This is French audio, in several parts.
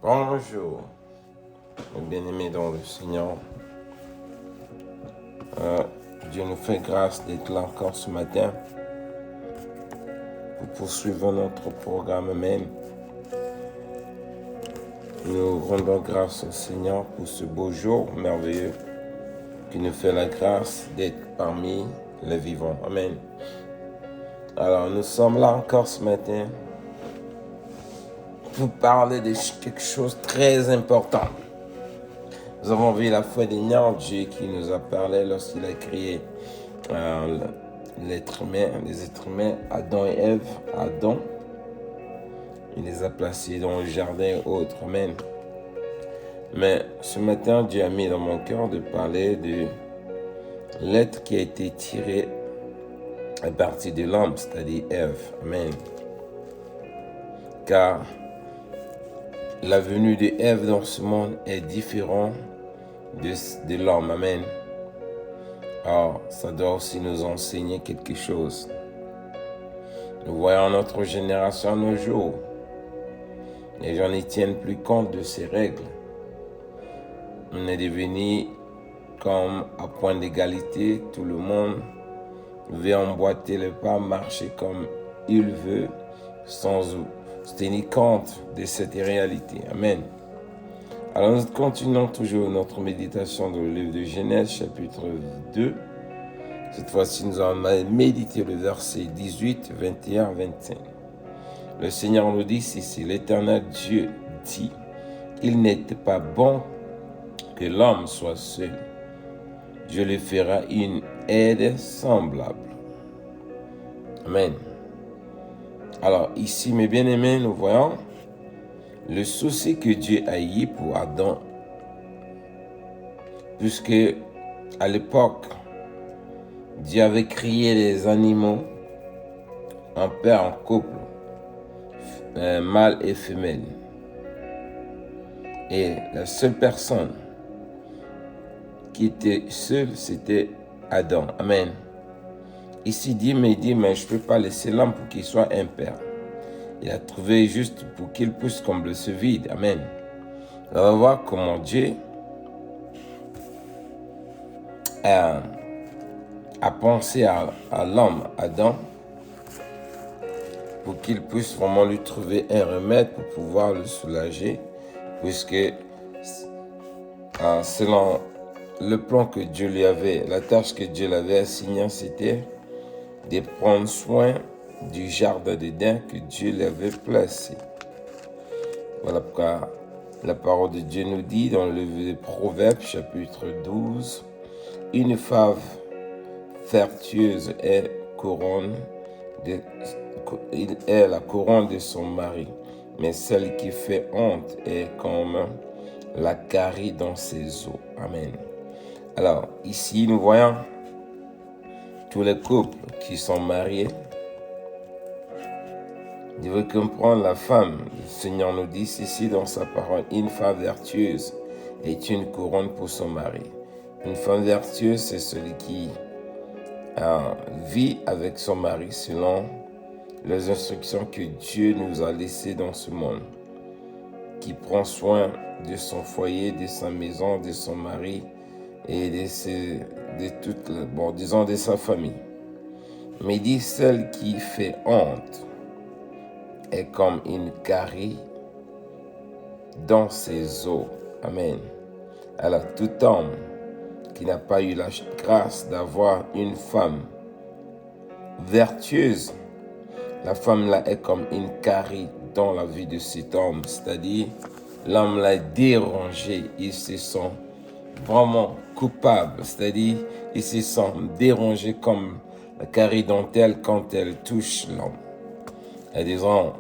Bonjour, mes bien-aimés dans le Seigneur. Dieu nous fait grâce d'être là encore ce matin pour poursuivre notre programme même. Nous rendons grâce au Seigneur pour ce beau jour merveilleux qui nous fait la grâce d'être parmi les vivants. Amen. Alors, nous sommes là encore ce matin pour parler de quelque chose de très important. Nous avons vu la fois dernière Dieu qui nous a parlé lorsqu'il a créé les êtres humains, Adam et Ève. Adam, il les a placés dans le jardin et autres. Amen. Mais ce matin, Dieu a mis dans mon cœur de parler de l'être qui a été tiré à partir de l'homme, c'est-à-dire Ève. Amen. Car la venue de Ève dans ce monde est différente de l'homme. Amen. Or, ça doit aussi nous enseigner quelque chose. Nous voyons notre génération nos jours. Les gens n'y tiennent plus compte de ces règles. On est devenu comme à point d'égalité. Tout le monde veut emboîter le pas, marcher comme il veut, sans tenir compte de cette réalité. Amen. Alors nous continuons toujours notre méditation dans le livre de Genèse, chapitre 2. Cette fois-ci, nous allons méditer le verset 18, 21, 25. Le Seigneur nous dit ici, l'Éternel Dieu dit, il n'était pas bon que l'homme soit seul. Dieu lui fera une aide semblable. Amen. Alors ici, mes bien-aimés, nous voyons le souci que Dieu a eu pour Adam, puisque à l'époque, Dieu avait créé les animaux en paire, en couple, mâle et femelle. Et la seule personne qui était seule, c'était Adam. Amen. Ici, Dieu me dit, mais je ne peux pas laisser l'homme pour qu'il soit impair. Il a trouvé juste pour qu'il puisse combler ce vide. Amen. On va voir comment Dieu a pensé à l'homme, Adam, pour qu'il puisse vraiment lui trouver un remède pour pouvoir le soulager, puisque selon le plan que Dieu lui avait, la tâche que Dieu lui avait assignée, c'était de prendre soin du jardin d'Éden que Dieu lui avait placé. Voilà pourquoi la parole de Dieu nous dit dans le livre de Proverbes, chapitre 12, une femme vertueuse est la couronne de son mari, mais celle qui fait honte est comme la carie dans ses os. Amen. Alors, ici, nous voyons tous les couples qui sont mariés. Vous devez comprendre la femme. Le Seigneur nous dit ici dans sa parole, une femme vertueuse est une couronne pour son mari. Une femme vertueuse, c'est celui qui vit avec son mari selon les instructions que Dieu nous a laissées dans ce monde, qui prend soin de son foyer, de sa maison, de son mari et de sa famille. Mais dit celle qui fait honte est comme une carie dans ses os. Amen. Alors tout homme qui n'a pas eu la grâce d'avoir une femme vertueuse, la femme là est comme une carie dans la vie de cet homme, c'est-à-dire l'homme l'a dérangé, il se sent vraiment coupable, c'est-à-dire il se sent dérangé comme la carie dentelle quand elle touche l'homme. Et disons,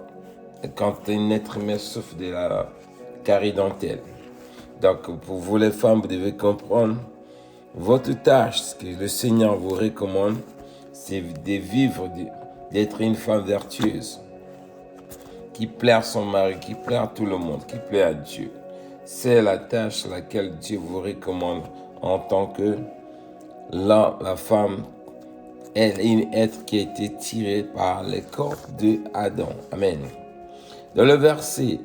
quand un être humain souffre de la carie dentelle. Donc pour vous les femmes, vous devez comprendre votre tâche, ce que le Seigneur vous recommande, c'est de vivre, d'être une femme vertueuse, qui plaît à son mari, qui plaît à tout le monde, qui plaît à Dieu. C'est la tâche laquelle Dieu vous recommande en tant que la femme est une être qui a été tirée par les corps de Adam. Amen. Dans le verset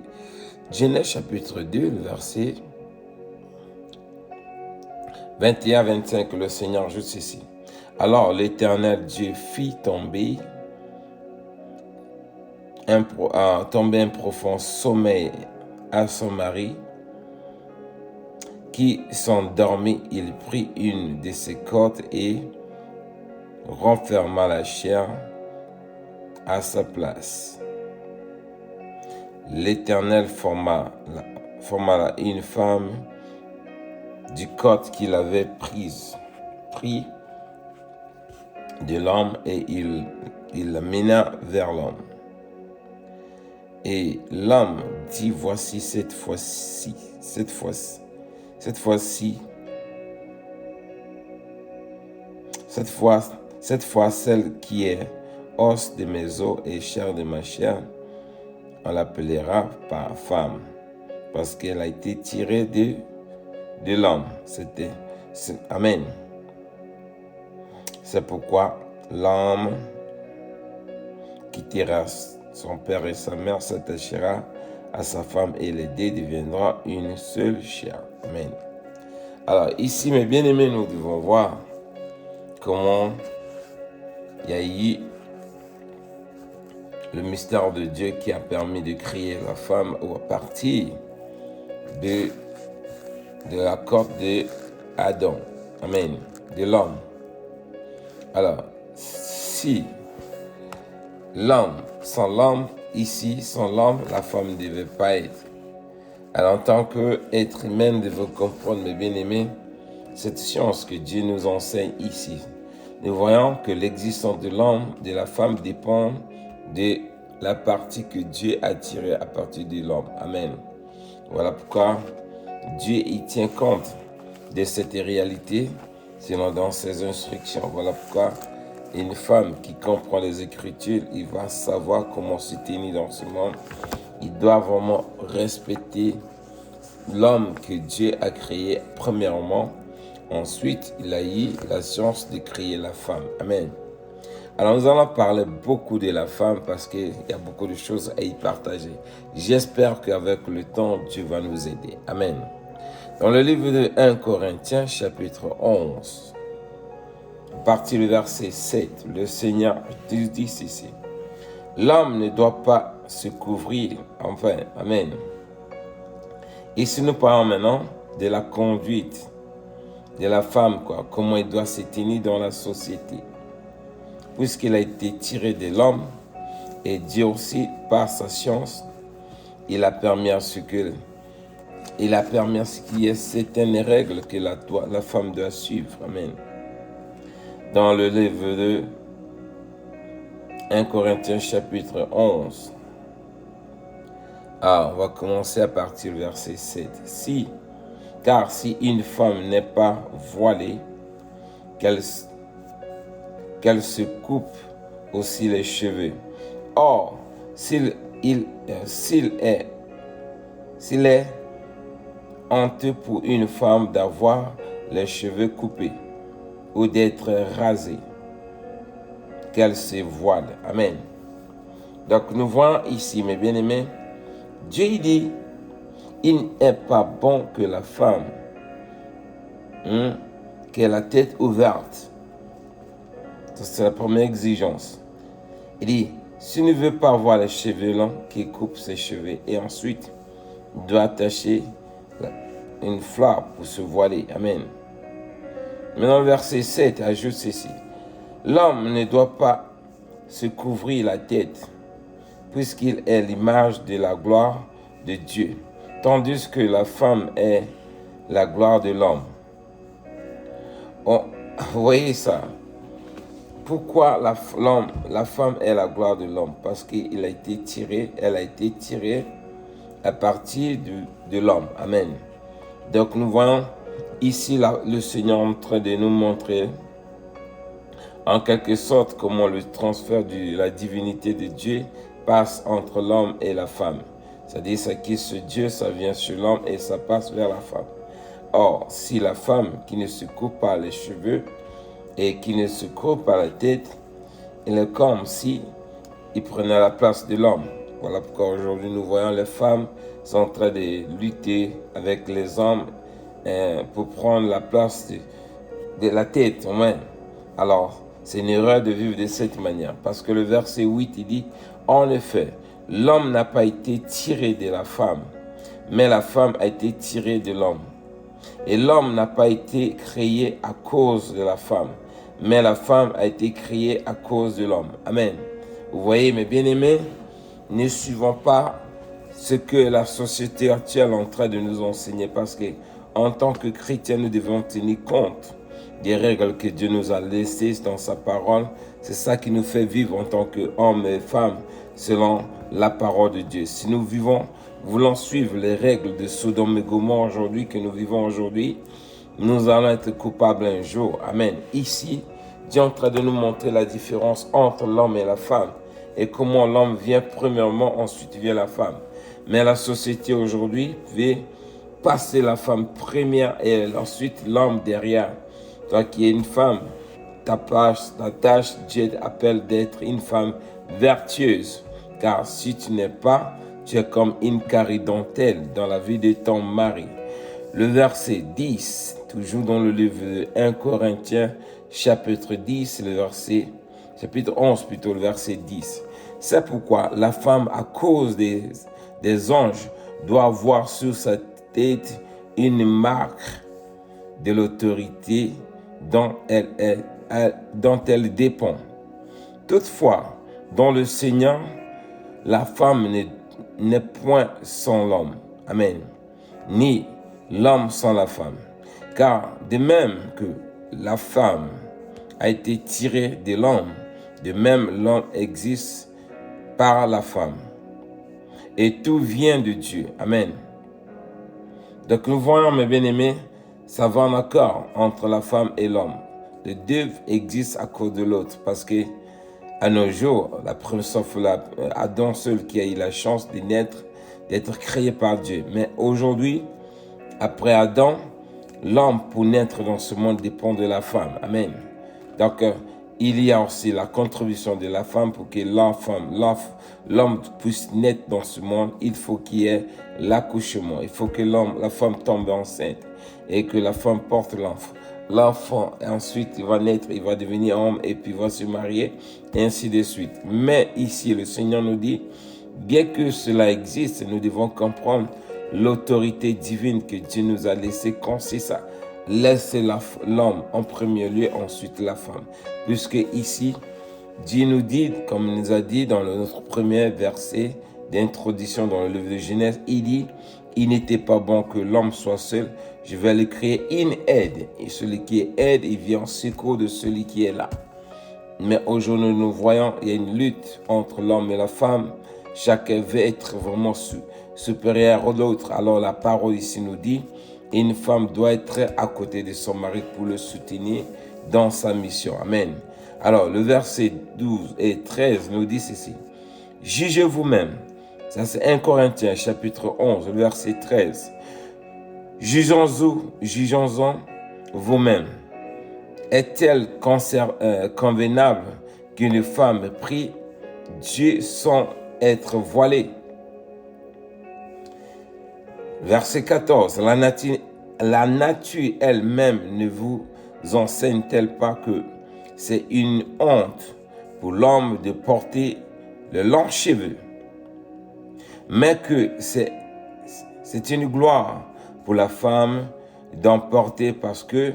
Genèse chapitre 2, le verset 21-25, le Seigneur ajoute ceci. Alors l'Éternel Dieu fit tomber un profond sommeil à son mari, qui s'endormit. Il prit une de ses cordes et renferma la chair à sa place. L'Éternel forma une femme du corde qu'il avait pris de l'homme, et il la mena vers l'homme. Et l'homme dit, voici cette fois celle qui est os de mes os et chair de ma chair, on l'appellera par femme, parce qu'elle a été tirée de l'homme. Amen. C'est pourquoi l'homme quittera son père et sa mère, s'attachera à sa femme, et les deux deviendront une seule chair. Amen. Alors ici, mes bien-aimés, nous devons voir comment il y a eu le mystère de Dieu qui a permis de créer la femme à partir de la corde d'Adam. Amen. De l'homme. Alors, si sans l'homme, la femme ne devait pas être. Alors, en tant qu'être humain, nous devons comprendre, mes bien-aimés, cette science que Dieu nous enseigne ici. Nous voyons que l'existence de l'homme, de la femme, dépend de la partie que Dieu a tirée à partir de l'homme. Amen. Voilà pourquoi Dieu y tient compte de cette réalité selon dans ses instructions. Voilà pourquoi une femme qui comprend les Écritures, il va savoir comment se tenir dans ce monde. Il doit vraiment respecter l'homme que Dieu a créé premièrement. Ensuite, il a eu la science de créer la femme. Amen. Alors, nous allons parler beaucoup de la femme parce qu'il y a beaucoup de choses à y partager. J'espère qu'avec le temps, Dieu va nous aider. Amen. Dans le livre de 1 Corinthiens, chapitre 11, à partir du verset 7, le Seigneur dit ceci. L'homme ne doit pas se couvrir. Enfin, amen. Ici, nous parlons maintenant de la conduite de la femme, comment elle doit se tenir dans la société. Puisqu'il a été tiré de l'homme, et Dieu aussi, par sa science, il a permis à ce qu'il y ait certaines règles que la femme doit suivre. Amen. Dans le livre de 1 Corinthiens chapitre 11, on va commencer à partir du verset 7. Car si une femme n'est pas voilée, qu'elle se coupe aussi les cheveux. Or, s'il est honteux pour une femme d'avoir les cheveux coupés ou d'être rasée, qu'elle se voile. Amen. Donc nous voyons ici, mes bien-aimés, Dieu dit, il n'est pas bon que la femme qui ait la tête ouverte. C'est la première exigence. Il dit, s'il ne veut pas avoir les cheveux longs, qu'il coupe ses cheveux. Et ensuite, il doit attacher une fleur pour se voiler. Amen. Maintenant, le verset 7 ajoute ceci. L'homme ne doit pas se couvrir la tête, puisqu'il est l'image de la gloire de Dieu, tandis que la femme est la gloire de l'homme. Vous voyez ça? Pourquoi la femme est la gloire de l'homme? Parce qu'elle a été tirée à partir de l'homme. Amen. Donc nous voyons ici le Seigneur en train de nous montrer en quelque sorte comment le transfert de la divinité de Dieu passe entre l'homme et la femme. C'est-à-dire que ce Dieu, ça vient sur l'homme et ça passe vers la femme. Or, si la femme qui ne se coupe pas les cheveux et qui ne se coupe pas la tête, il est comme si il prenait la place de l'homme. Voilà pourquoi aujourd'hui nous voyons les femmes sont en train de lutter avec les hommes pour prendre la place de la tête. Ouais. Alors, c'est une erreur de vivre de cette manière. Parce que le verset 8, il dit, en effet, l'homme n'a pas été tiré de la femme, mais la femme a été tirée de l'homme. Et l'homme n'a pas été créé à cause de la femme, mais la femme a été créée à cause de l'homme. Amen. Vous voyez, mes bien-aimés, ne suivons pas ce que la société actuelle est en train de nous enseigner, parce que en tant que chrétiens, nous devons tenir compte des règles que Dieu nous a laissées dans sa parole. C'est ça qui nous fait vivre en tant qu'hommes et femmes selon la parole de Dieu. Si nous voulons suivre les règles de Sodome et Gomorrhe aujourd'hui, que nous vivons aujourd'hui, nous allons être coupables un jour. Amen. Ici, Dieu est en train de nous montrer la différence entre l'homme et la femme et comment l'homme vient premièrement, ensuite vient la femme. Mais la société aujourd'hui veut passer la femme première et ensuite l'homme derrière. Donc, il y a une femme, ta tâche, Dieu appelle d'être une femme vertueuse. Car si tu n'es pas, tu es comme une caridentelle dans la vie de ton mari. Le verset 10, toujours dans le livre de 1 Corinthiens, chapitre 10, chapitre 11 plutôt, le verset 10. C'est pourquoi la femme, à cause des anges, doit avoir sur sa tête une marque de l'autorité dont elle dépend. Toutefois, dans le Seigneur, la femme n'est point sans l'homme. Amen. Ni l'homme sans la femme. Car de même que la femme a été tirée de l'homme, de même l'homme existe par la femme. Et tout vient de Dieu. Amen. Donc nous voyons, mes bien-aimés, ça va en accord entre la femme et l'homme. Les deux existent à cause de l'autre, parce que à nos jours, sauf Adam seul qui a eu la chance de naître, d'être créé par Dieu. Mais aujourd'hui, après Adam, l'homme pour naître dans ce monde dépend de la femme. Amen. Donc, il y a aussi la contribution de la femme pour que l'homme puisse naître dans ce monde. Il faut qu'il y ait l'accouchement. Il faut que la femme tombe enceinte et que la femme porte l'enfant. L'enfant, ensuite, il va naître, il va devenir homme et puis il va se marier, et ainsi de suite. Mais ici, le Seigneur nous dit, bien que cela existe, nous devons comprendre l'autorité divine que Dieu nous a laissée, consiste à laisser l'homme en premier lieu, ensuite la femme. Puisque ici, Dieu nous dit, comme il nous a dit dans notre premier verset d'introduction dans le livre de Genèse, il dit, il n'était pas bon que l'homme soit seul, je vais lui créer une aide. Et celui qui est aide, il vient en secours de celui qui est là. Mais aujourd'hui, nous voyons, il y a une lutte entre l'homme et la femme. Chacun veut être vraiment supérieur à l'autre. Alors la parole ici nous dit, une femme doit être à côté de son mari pour le soutenir dans sa mission. Amen. Alors le verset 12 et 13 nous dit ceci. Jugez vous-même. Ça c'est 1 Corinthiens chapitre 11, verset 13. Jugeons-en vous-même. Est-elle convenable qu'une femme prie Dieu sans être voilée? Verset 14. La nature elle-même ne vous enseigne-t-elle pas que c'est une honte pour l'homme de porter de longs cheveux, mais que c'est une gloire pour la femme d'en porter parce que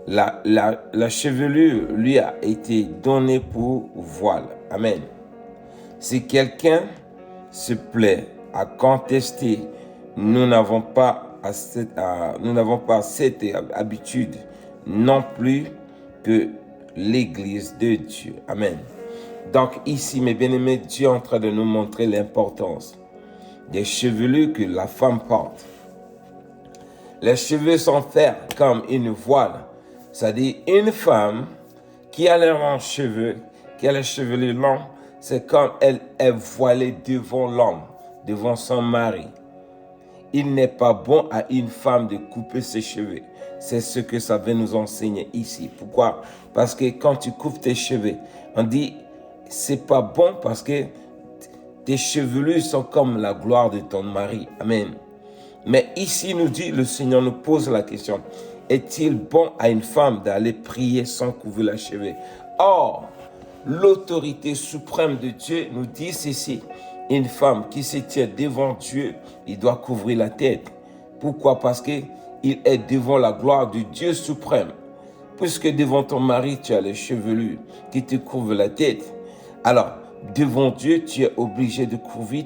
la chevelure lui a été donnée pour voile. Amen. Si quelqu'un se plaît à contester, nous n'avons pas cette habitude non plus que l'Église de Dieu. Amen. Donc ici, mes bien-aimés, Dieu est en train de nous montrer l'importance des chevelures que la femme porte. Les cheveux sont faits comme une voile. C'est-à-dire une femme qui a les longs cheveux, qui a les cheveux longs, c'est comme elle est voilée devant l'homme, devant son mari. Il n'est pas bon à une femme de couper ses cheveux. C'est ce que ça veut nous enseigner ici. Pourquoi? Parce que quand tu coupes tes cheveux, on dit c'est pas bon parce que tes chevelures sont comme la gloire de ton mari. Amen. Mais ici, nous dit, le Seigneur nous pose la question, est-il bon à une femme d'aller prier sans couvrir la cheveux? Or, l'autorité suprême de Dieu nous dit ceci, une femme qui se tient devant Dieu, il doit couvrir la tête. Pourquoi? Parce qu'il est devant la gloire du Dieu suprême. Puisque devant ton mari, tu as les chevelures qui te couvrent la tête. Alors, devant Dieu, tu es obligé de couvrir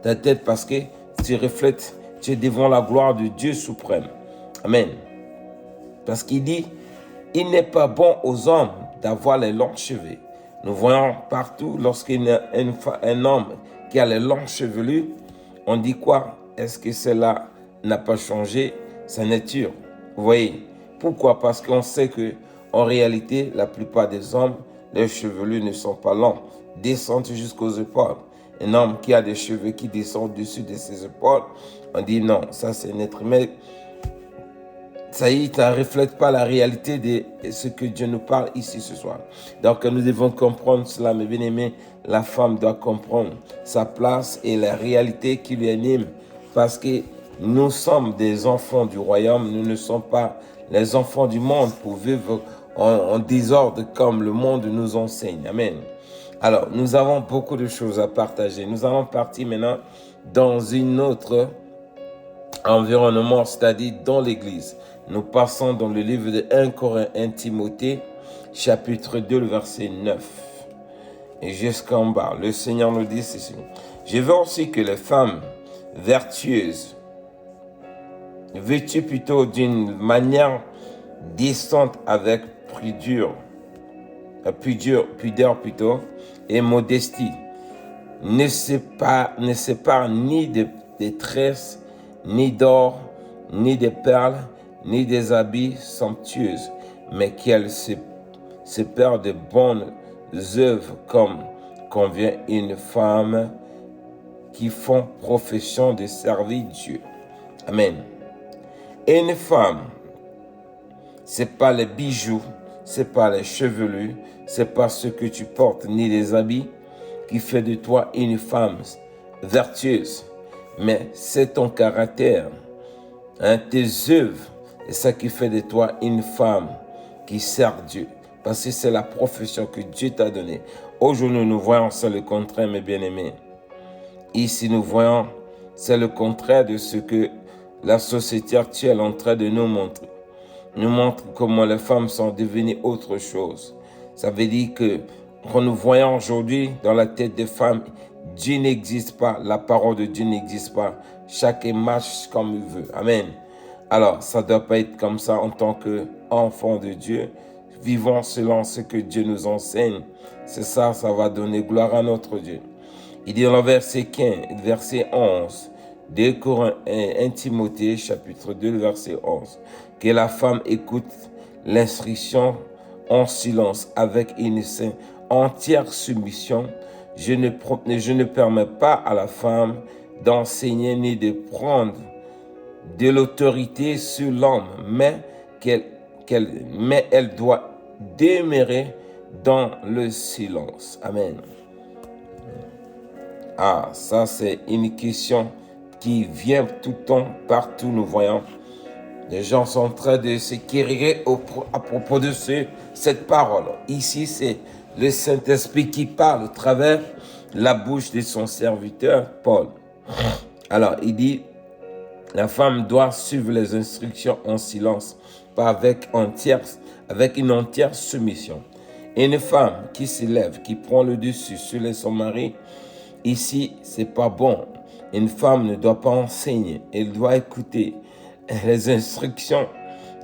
ta tête parce que tu reflètes, tu es devant la gloire de Dieu suprême. Amen. Parce qu'il dit, il n'est pas bon aux hommes d'avoir les longs cheveux. Nous voyons partout, lorsqu'il y a un homme qui a les longs chevelures, on dit quoi? Est-ce que cela n'a pas changé sa nature? Vous voyez? Pourquoi? Parce qu'on sait que en réalité, la plupart des hommes, leurs chevelures ne sont pas longs, descendent jusqu'aux épaules. Un homme qui a des cheveux qui descendent au-dessus de ses épaules, on dit non, ça c'est un être humain. Ça ne reflète pas la réalité de ce que Dieu nous parle ici ce soir. Donc nous devons comprendre cela, mes bien-aimés. La femme doit comprendre sa place et la réalité qui lui anime. Parce que nous sommes des enfants du royaume, nous ne sommes pas les enfants du monde pour vivre en désordre comme le monde nous enseigne. Amen. Alors, nous avons beaucoup de choses à partager. Nous allons partir maintenant dans une autre environnement, c'est-à-dire dans l'église. Nous passons dans le livre de 1 Corinthiens 1 Timothée, chapitre 2, le verset 9. Et jusqu'en bas, le Seigneur nous dit ceci. Je veux aussi que les femmes vertueuses, vêtues plutôt d'une manière décente avec pudeur plutôt, et modestie, ne séparent ni des tresses, ni d'or, ni des perles, ni des habits somptueux, mais qu'elles se perdent de bonnes œuvres comme convient une femme qui font profession de servir Dieu. Amen. Et une femme, c'est pas les bijoux, c'est pas les chevelures, c'est pas ce que tu portes, ni les habits qui fait de toi une femme vertueuse, mais c'est ton caractère, tes œuvres, et ça qui fait de toi une femme qui sert Dieu. Parce que c'est la profession que Dieu t'a donnée. Aujourd'hui, nous voyons, c'est le contraire, mes bien-aimés. Ici, nous voyons, c'est le contraire de ce que la société actuelle est en train de nous montrer. Nous montre comment les femmes sont devenues autre chose. Ça veut dire que quand nous voyons aujourd'hui dans la tête des femmes, Dieu n'existe pas, la parole de Dieu n'existe pas. Chacun marche comme il veut. Amen. Alors, ça ne doit pas être comme ça en tant qu'enfant de Dieu. Vivons selon ce que Dieu nous enseigne. C'est ça, ça va donner gloire à notre Dieu. Il dit dans le verset 15, verset 11, 2 Corinthiens 1 Timothée, chapitre 2, verset 11, que la femme écoute l'instruction en silence avec une entière soumission. Je ne permets pas à la femme d'enseigner ni de prendre de l'autorité sur l'homme, mais elle doit demeurer dans le silence. Amen. Ah, ça c'est une question qui vient tout le temps, partout nous voyons. Les gens sont en train de se quérir à propos de cette parole. Ici, c'est le Saint-Esprit qui parle à travers la bouche de son serviteur, Paul. Alors, il dit, la femme doit suivre les instructions en silence, pas avec une entière soumission. Et une femme qui s'élève, qui prend le dessus sur son mari, ici, c'est pas bon. Une femme ne doit pas enseigner, elle doit écouter les instructions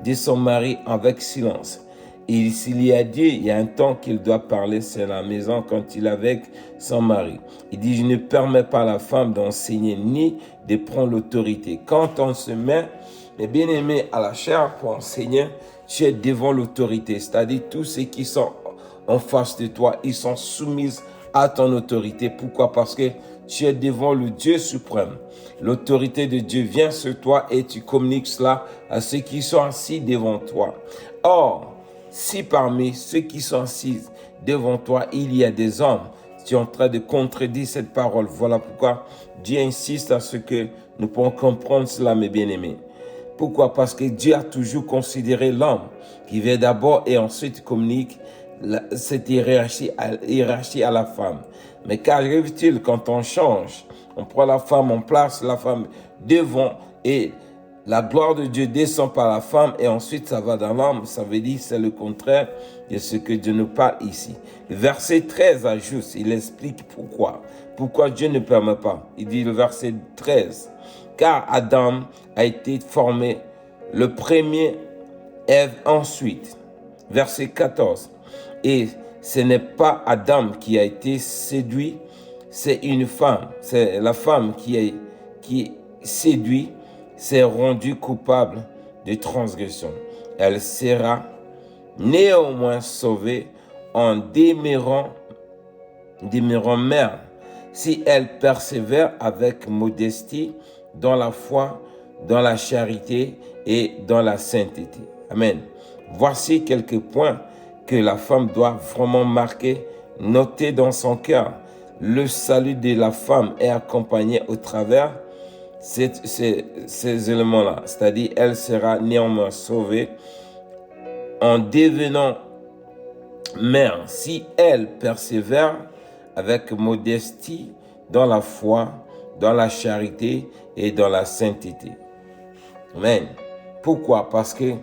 de son mari avec silence. Et s'il y a Dieu, il y a un temps qu'il doit parler, c'est la maison quand il est avec son mari. Il dit, je ne permets pas à la femme d'enseigner ni de prendre l'autorité. Quand on se met, mes bien-aimés, à la chair pour enseigner, tu es devant l'autorité. C'est-à-dire tous ceux qui sont en face de toi, ils sont soumis à ton autorité. Pourquoi? Parce que tu es devant le Dieu suprême. L'autorité de Dieu vient sur toi et tu communiques cela à ceux qui sont assis devant toi. Or, si parmi ceux qui sont assis devant toi, il y a des hommes, tu es en train de contredire cette parole. Voilà pourquoi Dieu insiste à ce que nous pouvons comprendre cela, mes bien-aimés. Pourquoi? Parce que Dieu a toujours considéré l'homme qui vient d'abord et ensuite communique cette hiérarchie à la femme. Mais qu'arrive-t-il quand on change? On prend la femme, on place la femme devant et la gloire de Dieu descend par la femme et ensuite ça va dans l'homme. Ça veut dire c'est le contraire de ce que Dieu nous parle ici. Le verset 13 ajoute, il explique pourquoi. Pourquoi Dieu ne permet pas. Il dit le verset 13. Car Adam a été formé le premier, Ève ensuite. Verset 14. Et ce n'est pas Adam qui a été séduit, c'est une femme. C'est la femme qui séduit, s'est rendue coupable de transgression. Elle sera néanmoins sauvée en demeurant mère, si elle persévère avec modestie dans la foi, dans la charité et dans la sainteté. Amen. Voici quelques points que la femme doit vraiment marquer, noter dans son cœur. Le salut de la femme est accompagné au travers ces éléments-là. C'est-à-dire, elle sera néanmoins sauvée en devenant mère si elle persévère avec modestie dans la foi, dans la charité et dans la sainteté. Amen. Pourquoi? Parce que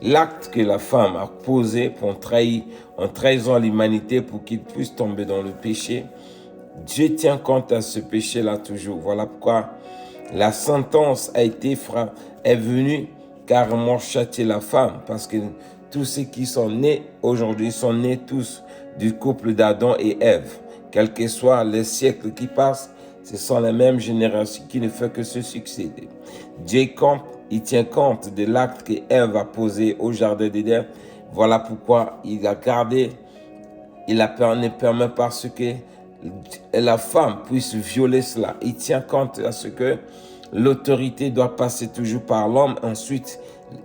l'acte que la femme a posé pour trahir, en trahissant l'humanité pour qu'il puisse tomber dans le péché, Dieu tient compte à ce péché-là toujours. Voilà pourquoi la sentence est venue carrément châtier la femme, parce que tous ceux qui sont nés aujourd'hui sont nés tous du couple d'Adam et Ève. Quels que soient les siècles qui passent, ce sont les mêmes générations qui ne font que se succéder. Dieu il tient compte de l'acte que Ève a posé au jardin d'Éden. Voilà pourquoi il a gardé, ne permet pas ce que la femme puisse violer cela. Il tient compte à ce que l'autorité doit passer toujours par l'homme. Ensuite,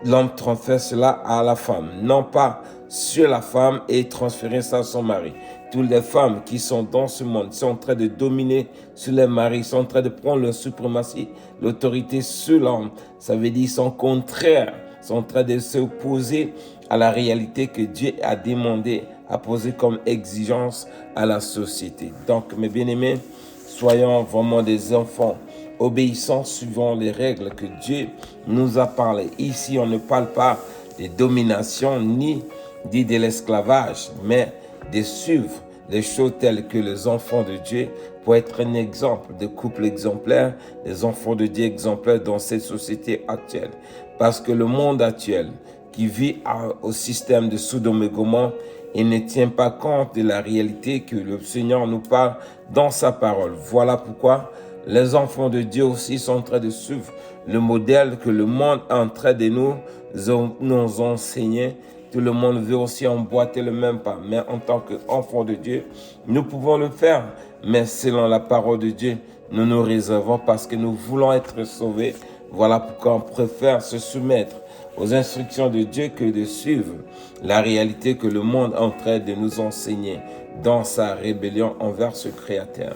l'homme transfère cela à la femme, non pas sur la femme et transférer ça à son mari. Toutes les femmes qui sont dans ce monde sont en train de dominer sur les maris, sont en train de prendre leur suprématie, l'autorité sur l'homme. Ça veut dire qu'ils sont contraires, sont en train de s'opposer à la réalité que Dieu a demandé, a posé comme exigence à la société. Donc, mes bien-aimés, soyons vraiment des enfants obéissants suivant les règles que Dieu nous a parlé. Ici, on ne parle pas de domination ni de l'esclavage, mais de suivre les choses telles que les enfants de Dieu pour être un exemple de couple exemplaire, des enfants de Dieu exemplaires dans cette société actuelle. Parce que le monde actuel qui vit au système de Sodome et Gomorrhe, il ne tient pas compte de la réalité que le Seigneur nous parle dans sa parole. Voilà pourquoi les enfants de Dieu aussi sont en train de suivre le modèle que le monde est en train de nous enseigner. Tout le monde veut aussi emboîter le même pas. Mais en tant qu'enfants de Dieu, nous pouvons le faire. Mais selon la parole de Dieu, nous nous réservons parce que nous voulons être sauvés. Voilà pourquoi on préfère se soumettre aux instructions de Dieu que de suivre la réalité que le monde est en train de nous enseigner dans sa rébellion envers ce Créateur.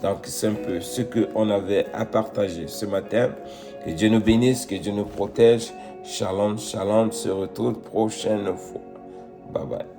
Donc, c'est un peu ce qu'on avait à partager ce matin. Que Dieu nous bénisse, que Dieu nous protège. Shalom, shalom, se retrouve prochaine fois. Bye bye.